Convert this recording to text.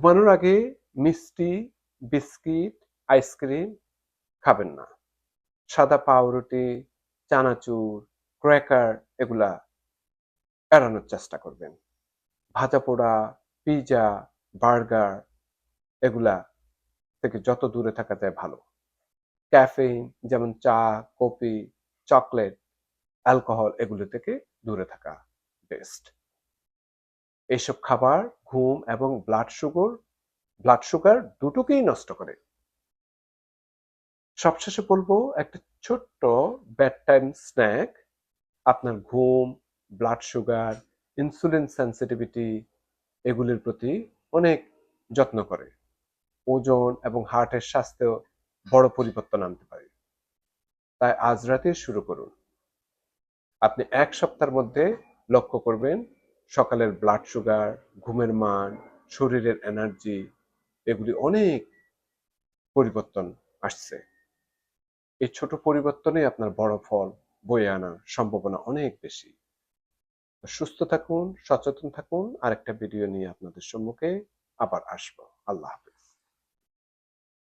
ঘুমানোর আগে মিষ্টি, বিস্কিট, আইসক্রিম খাবেন না। সাদা পাউরুটি, চানাচুর, ক্র্যাকার এগুলা এড়ানোর চেষ্টা করবেন। ভাজাপোড়া, পিজা, বার্গার এগুলা থেকে যত দূরে থাকা যায় ভালো। ক্যাফেইন যেমন চা, কফি, চকলেট, অ্যালকোহল এগুলো থেকে দূরে থাকা বেস্ট। এইসব খাবার ঘুম এবং ব্লাড সুগার দুটোকেই নষ্ট করে। সবশেষে বলবো একটা ছোট্ট বেড টাইম স্ন্যাক আপনার ঘুম, ব্লাড সুগার, ইনসুলিন সেন্সিটিভিটি এগুলির প্রতি অনেক যত্ন করে। ওজন এবং হার্টের স্বাস্থ্যেও বড় পরিবর্তন আনতে পারে। তাই আজ রাতে শুরু করুন। আপনি ১ সপ্তাহের মধ্যে লক্ষ্য করবেন সকালের ব্লাড সুগার, ঘুমের মান, শরীরের এনার্জি এগুলি অনেক পরিবর্তন আসছে। এই ছোট পরিবর্তনে আপনার বড় ফল বয়ে আনার সম্ভাবনা অনেক বেশি। সুস্থ থাকুন, সচেতন থাকুন। আরেকটা ভিডিও নিয়ে আপনাদের সম্মুখে আবার আসবো। আল্লাহ হাফেজ।